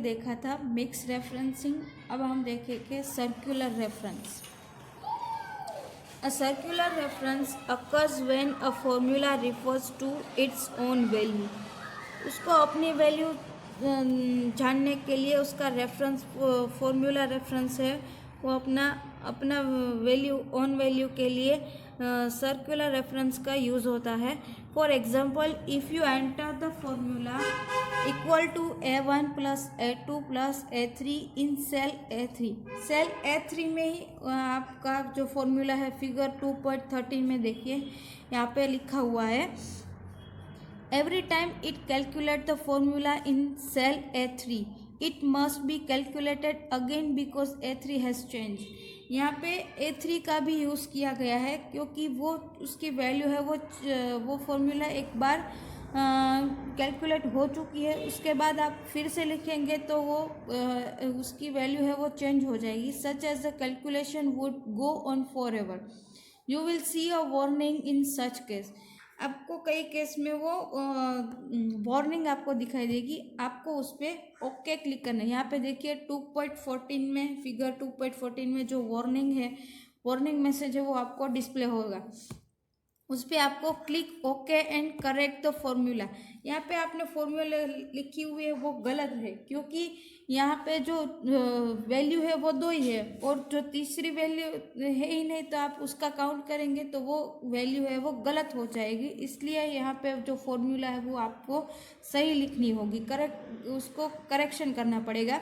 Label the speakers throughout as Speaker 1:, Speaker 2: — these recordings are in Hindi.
Speaker 1: देखा था मिक्स रेफरेंसिंग, अब हम देखेंगे circular reference. A circular reference occurs when a formula refers to its own value. उसको अपनी वैल्यू जानने के लिए उसका रेफरेंस फॉर्मूला रेफरेंस है, वो अपना अपना वैल्यू ओन वैल्यू के लिए सर्कुलर रेफरेंस का यूज़ होता है। For example, if you enter the formula equal to A1 plus A2 plus A3 in cell A3, cell A3 में ही आपका जो फॉर्मूला है फिगर 2.13 में देखिए यहाँ पे लिखा हुआ है, every time it calculate the formula in cell A3 it must be calculated again because A3 has changed। यहाँ पे A3 का भी यूज़ किया गया है क्योंकि वो उसकी वैल्यू है वो फॉर्मूला एक बार कैलकुलेट हो चुकी है, उसके बाद आप फिर से लिखेंगे तो वो उसकी वैल्यू है वो चेंज हो जाएगी। Such as the calculation would go on forever, you will see a warning in such case. आपको कई केस में वो वार्निंग आपको दिखाई देगी, आपको उस पर ओके क्लिक करना है। यहाँ पे देखिए 2.14 में फिगर 2.14 में जो वार्निंग है, वार्निंग मैसेज है वो आपको डिस्प्ले होगा, उस पर आपको click okay and correct the formula. यहाँ पे आपने फॉर्मूला लिखी हुई है वो गलत है क्योंकि यहाँ पे जो वैल्यू है वो 2 ही है और जो तीसरी वैल्यू है ही नहीं, तो आप उसका काउंट करेंगे तो वो वैल्यू है वो गलत हो जाएगी। इसलिए यहाँ पे जो फॉर्मूला है वो आपको सही लिखनी होगी, करेक्ट उसको करेक्शन करना पड़ेगा।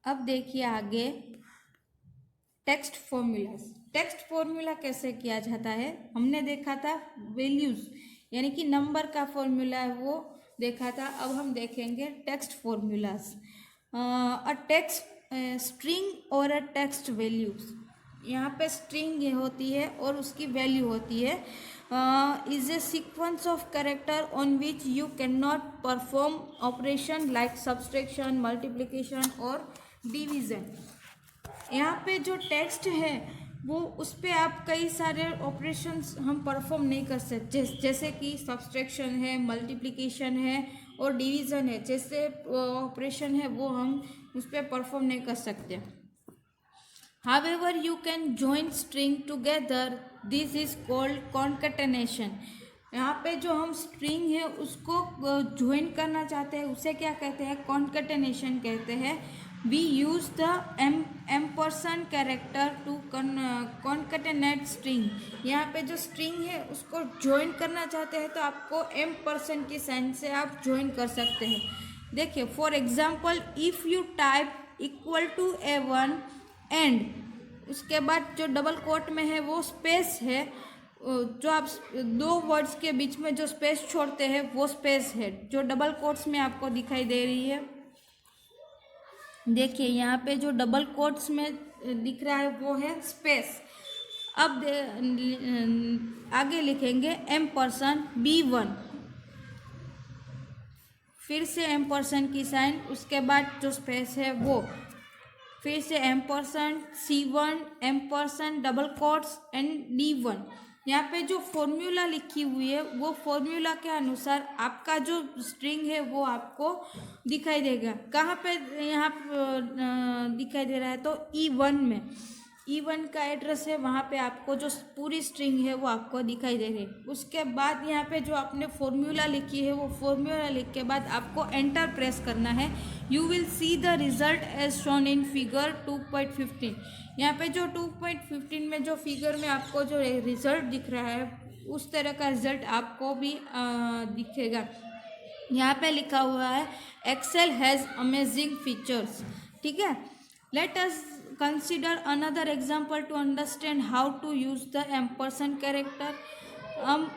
Speaker 1: अब देखिए आगे टेक्स्ट फॉर्मूलाज। टेक्स्ट फॉर्मूला कैसे किया जाता है, हमने देखा था वैल्यूज यानी कि नंबर का फॉर्मूला है वो देखा था। अब हम देखेंगे text formulas. A text string और अ टेक्स्ट वैल्यूज, यहाँ पे स्ट्रिंग ये होती है और उसकी वैल्यू होती है। Is a sequence of character on which you can not perform operation like subtraction, multiplication और डिवीज़न। यहाँ पे जो टेक्स्ट है वो उस पर आप कई सारे ऑपरेशंस हम परफॉर्म नहीं कर सकते, जैसे कि सब्सट्रैक्शन है, मल्टीप्लिकेशन है और डिवीज़न है, जैसे ऑपरेशन है वो हम उस पर परफॉर्म नहीं कर सकते। However, you can join string together. This is called concatenation। यहाँ पे जो हम स्ट्रिंग है उसको ज्वाइन करना चाहते हैं उसे क्या कहते हैं, कॉन्केटेनेशन कहते हैं। We use the ampersand character to concatenate string. यहाँ पे जो स्ट्रिंग है उसको ज्वाइन करना चाहते हैं तो आपको एम्परसेंड की साइन से आप ज्वाइन कर सकते हैं। देखिए for example, if you type equal to A1 and उसके बाद जो डबल कोट में है वो स्पेस है, जो आप 2 वर्ड्स के बीच में जो स्पेस छोड़ते हैं वो स्पेस है जो डबल कोट्स में आपको दिखाई दे रही है। देखिए यहाँ पे जो डबल कोट्स में दिख रहा है वो है स्पेस। अब आगे लिखेंगे एम्परसेंड B1, फिर से एम्परसेंड की साइन, उसके बाद जो स्पेस है वो, फिर से ampersand C1 ampersand double quotes and D1। यहाँ पे जो फॉर्मूला लिखी हुई है वो फॉर्मूला के अनुसार आपका जो स्ट्रिंग है वो आपको दिखाई देगा। कहाँ पे यहाँ दिखाई दे रहा है तो E1 में, E1 का एड्रेस है, वहाँ पे आपको जो पूरी स्ट्रिंग है वो आपको दिखाई दे रही है। उसके बाद यहाँ पे जो आपने फॉर्मूला लिखी है वो फॉर्मूला लिख के बाद आपको एंटर प्रेस करना है। You will see the result as shown in figure 2.15। यहाँ पे जो 2.15 में जो फिगर में आपको जो रिजल्ट दिख रहा है उस तरह का रिजल्ट आपको भी दिखेगा। यहाँ पे लिखा हुआ है एक्सेल हैज़ अमेजिंग फीचर्स। ठीक है, let us consider another example to understand how to use the ampersand character. हम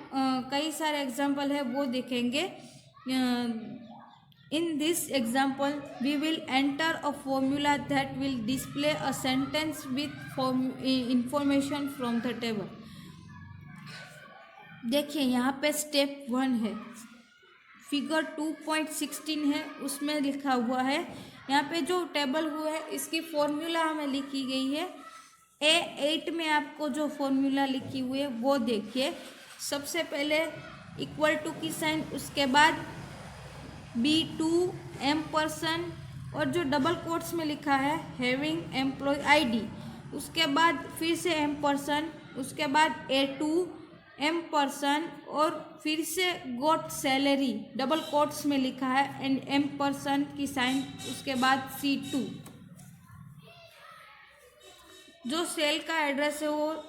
Speaker 1: कई सारे एग्जाम्पल है वो देखेंगे। In this example, we will enter a formula that will display a sentence with information from the table। देखिए यहाँ पे स्टेप 1 है, फिगर 2.16 है, उसमें लिखा हुआ है, यहाँ पे जो टेबल हुआ है इसकी फॉर्मूला हमें लिखी गई है। A8 में आपको जो फॉर्मूला लिखी हुई है वो देखिए। सबसे पहले इक्वल टू की साइन, उसके बाद B2 और जो डबल कोट्स में लिखा है हैविंग एम्प्लॉय आईडी, उसके बाद फिर से उसके बाद A2 और फिर से गोट सैलरी डबल कोट्स में लिखा है एंड की साइन, उसके बाद C2। जो सेल का एड्रेस है वो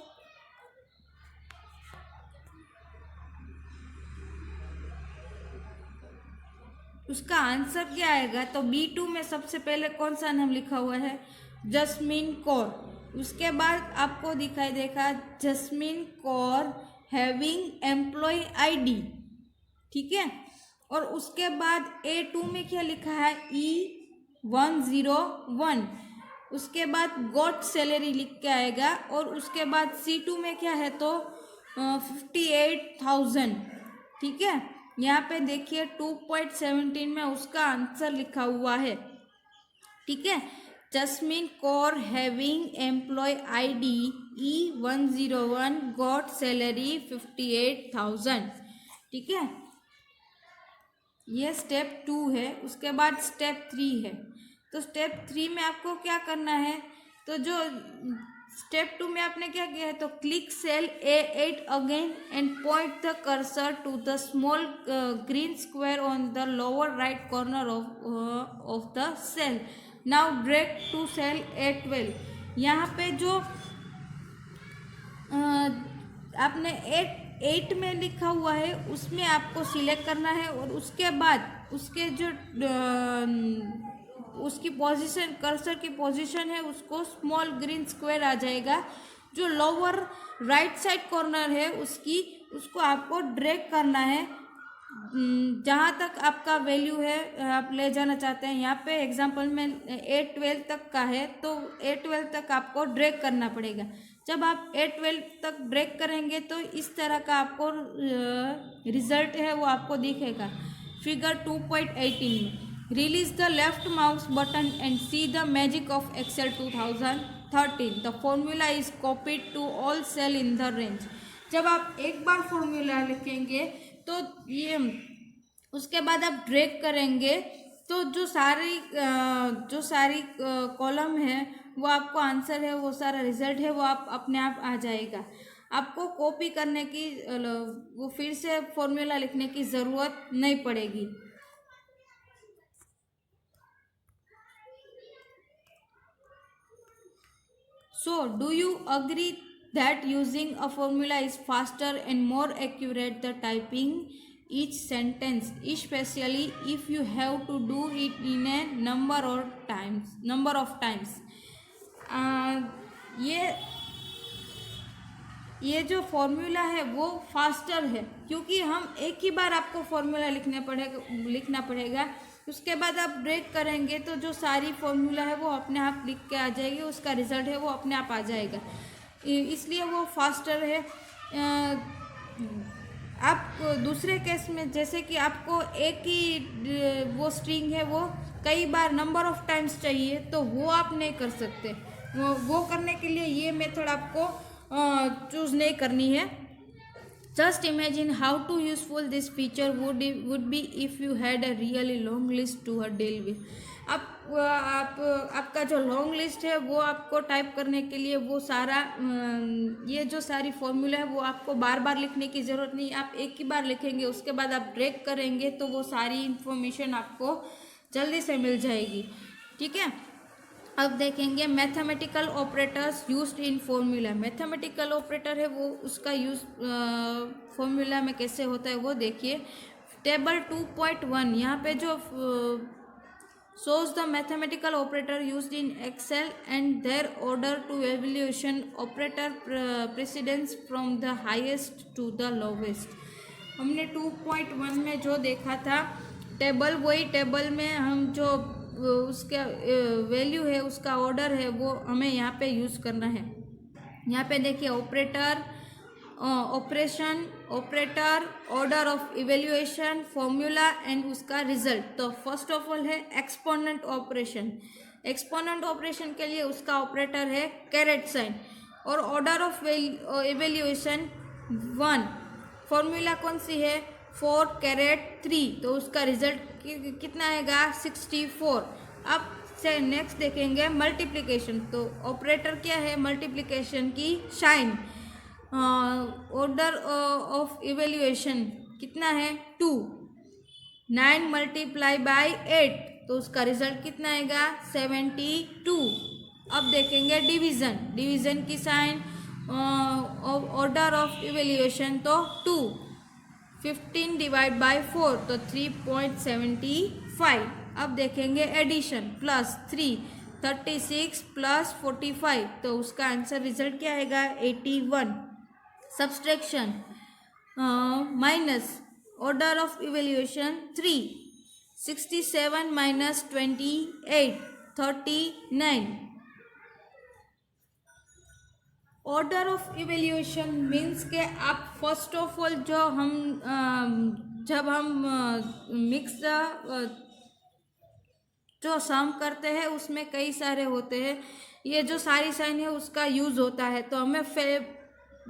Speaker 1: उसका आंसर क्या आएगा, तो B2 में सबसे पहले कौन सा नाम लिखा हुआ है, जस्मीन कौर। उसके बाद आपको दिखाई देगा Jasmine Kaur having employ ID, ठीक है। और उसके बाद A2 में क्या लिखा है, E101। उसके बाद गोट सैलरी लिख के आएगा और उसके बाद C2 में क्या है, तो 58,000, ठीक है। यहाँ पे देखिए 2.17 में उसका आंसर लिखा हुआ है, ठीक है। Jasmine Kaur having employ ID E101 got salary 58,000, ठीक है। ये स्टेप 2 है। उसके बाद स्टेप 3 है। तो स्टेप 3 में आपको क्या करना है, तो जो स्टेप 2 में आपने क्या किया है, तो click cell A8 again and point the cursor to the small green square on the lower right corner of the cell. Now drag to cell A12। यहाँ पे जो आपने 8 में लिखा हुआ है उसमें आपको सिलेक्ट करना है और उसके बाद उसके जो उसकी पोजीशन, कर्सर की पोजीशन है, उसको स्मॉल ग्रीन स्क्वायर आ जाएगा। जो लोअर राइट साइड कॉर्नर है उसको आपको ड्रैग करना है जहाँ तक आपका वैल्यू है आप ले जाना चाहते हैं। यहाँ पे एग्जांपल में A12 तक का है, तो A12 तक आपको ड्रैग करना पड़ेगा। जब आप A12 तक ड्रैग करेंगे तो इस तरह का आपको रिजल्ट है वो आपको दिखेगा। फिगर 2.18 में release the left mouse button and see the magic of Excel 2013। The formula is copied to all cell in the range. जब आप एक बार फॉर्मूला लिखेंगे तो ये उसके बाद आप ड्रैग करेंगे तो जो सारी कॉलम है वो आपको आंसर है, वो सारा रिजल्ट है वो आप अपने आप आ जाएगा। आपको कॉपी करने की वो फिर से फॉर्मूला लिखने की ज़रूरत नहीं पड़ेगी। So, do you agree that using a formula is faster and more accurate than typing each sentence, especially if you have to do it in a number of times? ये जो फॉर्मूला है वो फास्टर है क्योंकि हम एक ही बार आपको फॉर्मूला लिखना पड़ेगा। उसके बाद आप ड्रैग करेंगे तो जो सारी फॉर्मूला है वो अपने आप लिख के आ जाएगी, उसका रिजल्ट है वो अपने आप आ जाएगा, इसलिए वो फास्टर है। आप दूसरे केस में जैसे कि आपको एक ही वो स्ट्रिंग है वो कई बार नंबर ऑफ टाइम्स चाहिए तो वो आप नहीं कर सकते। वो करने के लिए ये मेथड आपको चूज़ नहीं करनी है। Just imagine how too useful this feature would be if you had a really long list to deal with. आपका जो लॉन्ग लिस्ट है वो आपको टाइप करने के लिए वो सारा ये जो सारी फॉर्मूला है वो आपको बार बार लिखने की ज़रूरत नहीं। आप एक ही बार लिखेंगे, उसके बाद आप ड्रैग करेंगे तो वो सारी इंफॉर्मेशन आपको जल्दी से मिल जाएगी, ठीक है। अब देखेंगे mathematical operators used in formula. Mathematical operator है वो उसका यूज़ फॉर्मूला में कैसे होता है वो देखिए। टेबल 2.1 यहाँ पे जो shows the mathematical operator used in Excel and their order to evaluation operator precedence from the highest to the lowest। हमने 2.1 में जो देखा था टेबल, वही टेबल में हम जो उसका वैल्यू है उसका ऑर्डर है वो हमें यहाँ पे यूज़ करना है। यहाँ पे देखिए operator, operation, operator, order of evaluation, formula and उसका रिजल्ट। तो फर्स्ट ऑफ ऑल है एक्सपोनेंट ऑपरेशन। एक्सपोनेंट ऑपरेशन के लिए उसका ऑपरेटर है कैरेट साइन और ऑर्डर ऑफ इवेल्युएशन 1। फॉर्मूला कौन सी है 4 कैरेट 3, तो उसका रिजल्ट कितना आएगा 64। अब से नेक्स्ट देखेंगे मल्टीप्लिकेशन। तो ऑपरेटर क्या है मल्टीप्लिकेशन की साइन। ऑर्डर ऑफ इवेल्युएशन कितना है 2। 9 मल्टीप्लाई बाई 8 तो उसका रिजल्ट कितना आएगा 72। अब देखेंगे डिवीज़न। डिवीज़न की साइन ऑर्डर ऑफ इवेल्युएशन तो 2। 15 डिवाइड बाई 4 तो 3.75। अब देखेंगे एडिशन प्लस 3 36 प्लस 45 तो उसका आंसर रिजल्ट क्या आएगा 81। Subtraction minus order of evaluation 3। 67 minus 28 39। Order of evaluation means के आप फर्स्ट ऑफ ऑल जब हम मिक्स जो सम करते हैं उसमें कई सारे होते हैं। ये जो सारी साइन है उसका यूज़ होता है। तो हमें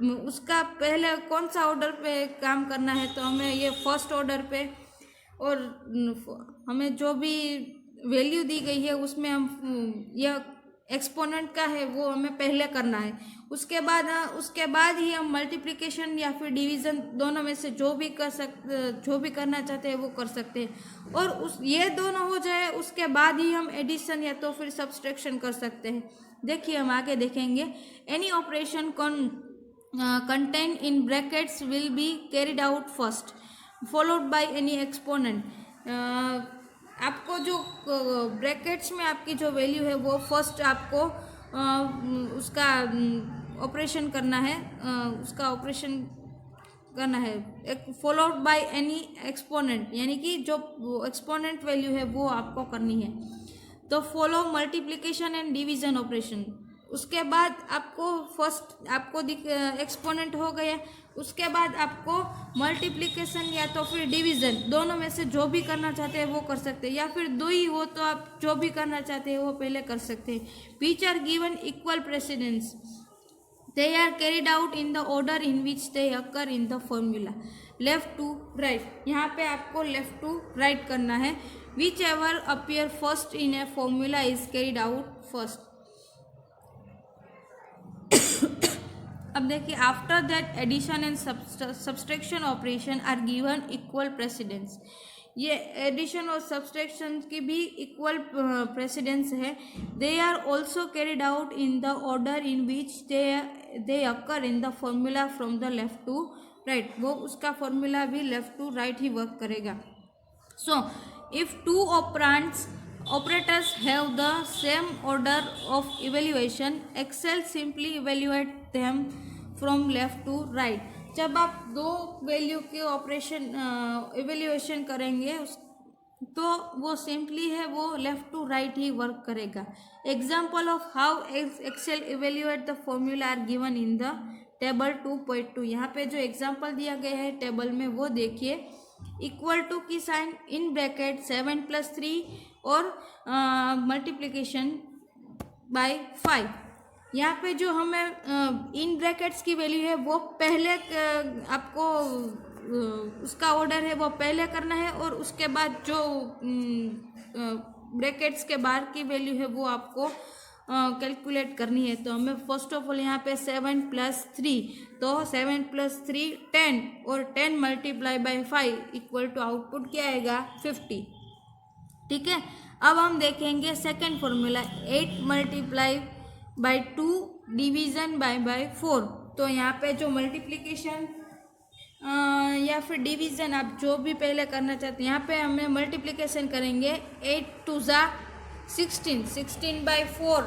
Speaker 1: उसका पहले कौन सा ऑर्डर पे काम करना है तो हमें ये फर्स्ट ऑर्डर पे, और हमें जो भी वैल्यू दी गई है उसमें हम यह एक्सपोनेंट का है वो हमें पहले करना है। उसके बाद ही हम मल्टीप्लिकेशन या फिर डिवीज़न दोनों में से जो भी करना चाहते हैं वो कर सकते हैं। और ये दोनों हो जाए उसके बाद ही हम एडिशन या तो फिर सब्सट्रैक्शन कर सकते हैं। देखिए हम आगे देखेंगे। Any operation contained in brackets will be carried out first followed by any exponent। आपको जो ब्रैकेट्स में आपकी जो वैल्यू है वो फर्स्ट आपको उसका ऑपरेशन करना है, एक फॉलोड बाय एनी एक्सपोनेंट, यानी कि जो एक्सपोनेंट वैल्यू है वो आपको करनी है। तो follow multiplication and division operation. उसके बाद आपको एक्सपोनेंट हो गया, उसके बाद आपको मल्टीप्लिकेशन या तो फिर डिवीज़न दोनों में से जो भी करना चाहते हैं वो कर सकते हैं, या फिर दो ही हो तो आप जो भी करना चाहते हैं वो पहले कर सकते हैं। Which are given equal precedence, they are carried out in the order in which they occur in the formula. Left to right, यहाँ पे आपको लेफ्ट टू राइट करना है। Whichever appear first in a formula is carried out first. अब देखिए, after that addition and subtraction operation are given equal precedence. ये एडिशन और सब्सट्रैक्शन की भी इक्वल प्रेसिडेंस है। They are also carried out in the order in which they occur in the formula from the left to right. वो उसका फॉर्मूला भी लेफ्ट टू राइट ही वर्क करेगा। So if two operators have the same order of evaluation, Excel simply evaluate them from left to right। जब आप दो वैल्यू के ऑपरेशन इवेल्युएशन करेंगे तो वो सिंपली है वो लेफ्ट टू राइट ही वर्क करेगा। Example of how Excel evaluate the formula are given in the table 2.2। यहाँ पे जो एग्जाम्पल दिया गया है टेबल में वो देखिए। इक्वल टू की साइन, इन ब्रैकेट 7 + 3 और मल्टीप्लिकेशन बाय 5। यहाँ पे जो हमें इन ब्रैकेट्स की वैल्यू है वो पहले आपको उसका ऑर्डर है वो पहले करना है, और उसके बाद जो ब्रैकेट्स के बाहर की वैल्यू है वो आपको कैलकुलेट करनी है। तो हमें फर्स्ट ऑफ ऑल यहाँ पे 7 + 3, तो 7 + 3 10 और 10 multiply by 5 equal to output क्या आएगा 50। ठीक है, अब हम देखेंगे second formula 8 multiply by 2 division by 4। तो यहाँ पे जो मल्टीप्लिकेशन या फिर डिवीज़न आप जो भी पहले करना चाहते हैं, यहाँ पे हमें मल्टीप्लिकेशन करेंगे 8 × 2 = 16, 16 बाय 4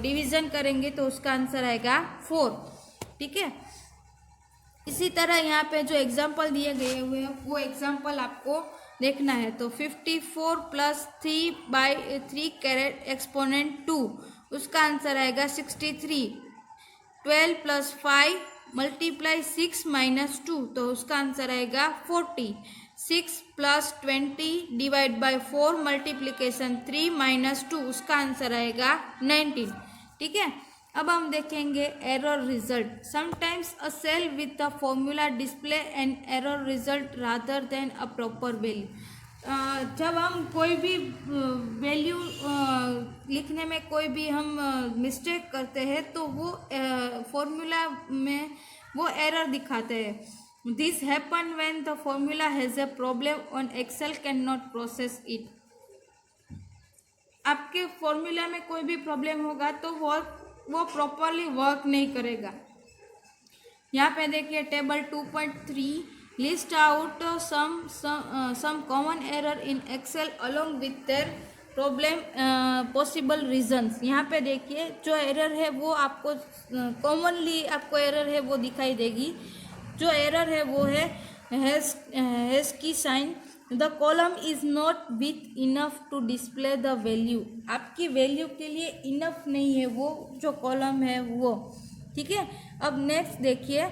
Speaker 1: डिवीज़न करेंगे तो उसका आंसर आएगा 4। ठीक है, इसी तरह यहाँ पे जो एग्जाम्पल दिए गए हुए हैं वो एग्जाम्पल आपको देखना है। तो 54 + 3/3 कैरेट एक्सपोनेंट 2, उसका आंसर आएगा 63। 12 + 5 × 6 - 2, तो उसका आंसर आएगा 40। 6 + 20 डिवाइड बाय 4 मल्टीप्लिकेशन 3 - 2, उसका आंसर आएगा 19। ठीक है, अब हम देखेंगे error result. Sometimes a cell with the formula display an error result rather than a proper value. जब हम कोई भी वैल्यू लिखने में कोई भी हम मिस्टेक करते हैं तो वो फॉर्मूला में वो एरर दिखाते हैं। This happen when the formula has a problem on Excel can not process it. आपके फॉर्मूला में कोई भी प्रॉब्लम होगा तो वो प्रॉपरली वर्क नहीं करेगा। यहाँ पे देखिए table 2.3 list out some common error in Excel along with their problem possible reasons. यहाँ पे देखिए जो एरर है वो आपको कॉमनली आपको एरर है वो दिखाई देगी। जो एरर है वो है हैश की sign. The column is not with enough to display the value. आपकी वैल्यू के लिए इनफ नहीं है वो जो कॉलम है वो, ठीक है। अब नेक्स्ट देखिए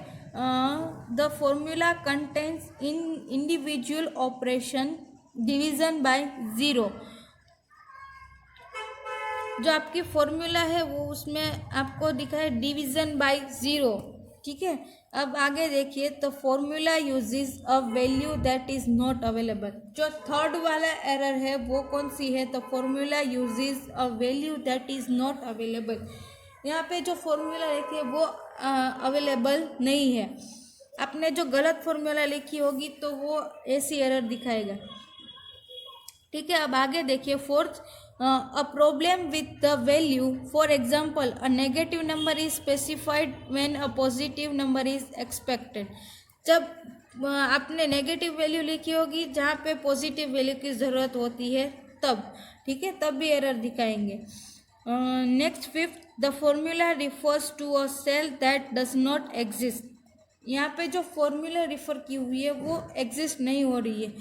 Speaker 1: the formula contains in individual operation division bye 0। जो आपकी फॉर्मूला है वो उसमें आपको दिखा है डिवीजन बाय 0, ठीक है। अब आगे देखिए तो formula uses a value that is not available. जो थर्ड वाला एरर है वो कौन सी है, तो formula uses a value that is not available. यहाँ पे जो फॉर्मूला लिखी है वो अवेलेबल नहीं है। आपने जो गलत फॉर्मूला लिखी होगी तो वो ऐसी एरर दिखाएगा, ठीक है। अब आगे देखिए fourth a problem with the value, for example a negative number is specified when a positive number is expected. जब आपने नेगेटिव वैल्यू लिखी होगी जहाँ पे पॉजिटिव वैल्यू की ज़रूरत होती है तब, ठीक है, तब भी एरर दिखाएंगे। Next fifth, the formula refers to a cell that does not exist. यहाँ पे जो फॉर्मूला रिफर की हुई है वो एग्जिस्ट नहीं हो रही है।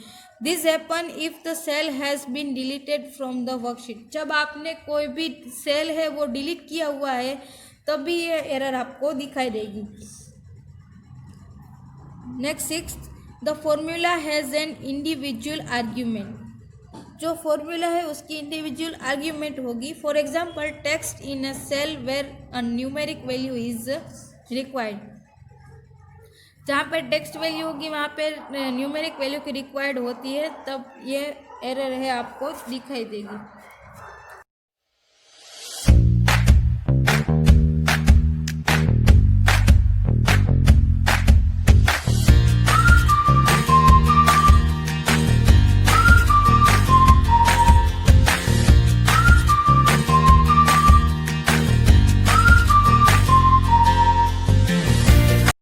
Speaker 1: This happen if the cell has been deleted from the worksheet. जब आपने कोई भी सेल है वो डिलीट किया हुआ है तभी ये एरर आपको दिखाई देगी। Next sixth, the formula has an individual argument. जो फॉर्मूला है उसकी इंडिविजुअल आर्ग्यूमेंट होगी। For example text in a cell where a numeric value is required. जहाँ पे टेक्स्ट वैल्यू होगी वहाँ पे न्यूमेरिक वैल्यू की रिक्वायर्ड होती है, तब ये एरर है आपको दिखाई देगी।